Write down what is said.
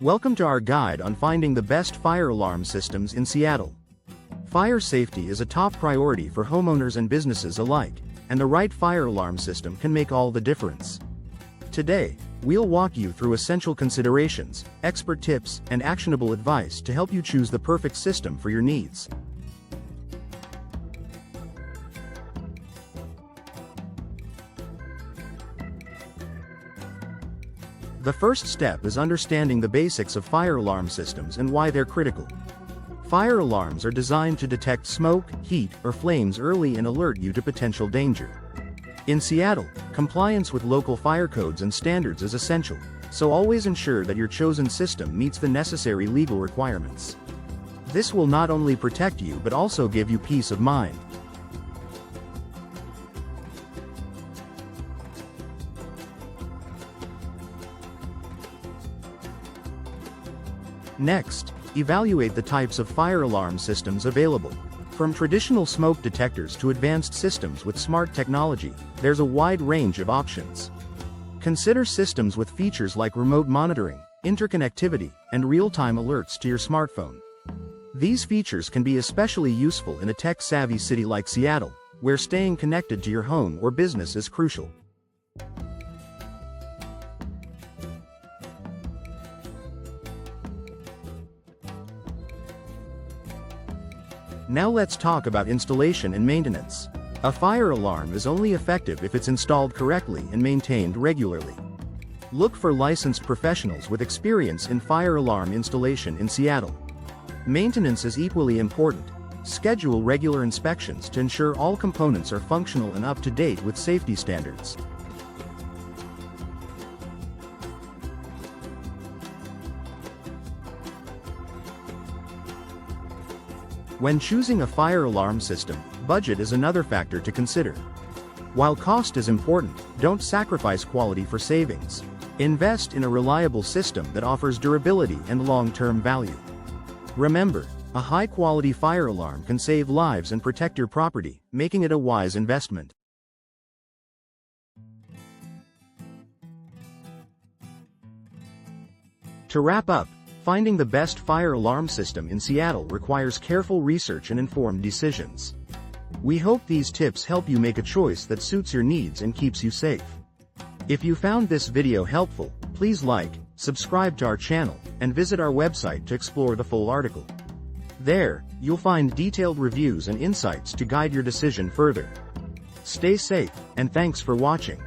Welcome to our guide on finding the best fire alarm systems in Seattle. Fire safety is a top priority for homeowners and businesses alike, and the right fire alarm system can make all the difference. Today, we'll walk you through essential considerations, expert tips, and actionable advice to help you choose the perfect system for your needs. The first step is understanding the basics of fire alarm systems and why they're critical. Fire alarms are designed to detect smoke, heat, or flames early and alert you to potential danger. In Seattle, compliance with local fire codes and standards is essential, so always ensure that your chosen system meets the necessary legal requirements. This will not only protect you but also give you peace of mind. Next, evaluate the types of fire alarm systems available. From traditional smoke detectors to advanced systems with smart technology, there's a wide range of options. Consider systems with features like remote monitoring, interconnectivity, and real-time alerts to your smartphone. These features can be especially useful in a tech-savvy city like Seattle, where staying connected to your home or business is crucial. Now let's talk about installation and maintenance. A fire alarm is only effective if it's installed correctly and maintained regularly. Look for licensed professionals with experience in fire alarm installation in Seattle. Maintenance is equally important. Schedule regular inspections to ensure all components are functional and up to date with safety standards. When choosing a fire alarm system, budget is another factor to consider. While cost is important, don't sacrifice quality for savings. Invest in a reliable system that offers durability and long-term value. Remember, a high-quality fire alarm can save lives and protect your property, making it a wise investment. To wrap up, finding the best fire alarm system in Seattle requires careful research and informed decisions. We hope these tips help you make a choice that suits your needs and keeps you safe. If you found this video helpful, please like, subscribe to our channel, and visit our website to explore the full article. There, you'll find detailed reviews and insights to guide your decision further. Stay safe, and thanks for watching.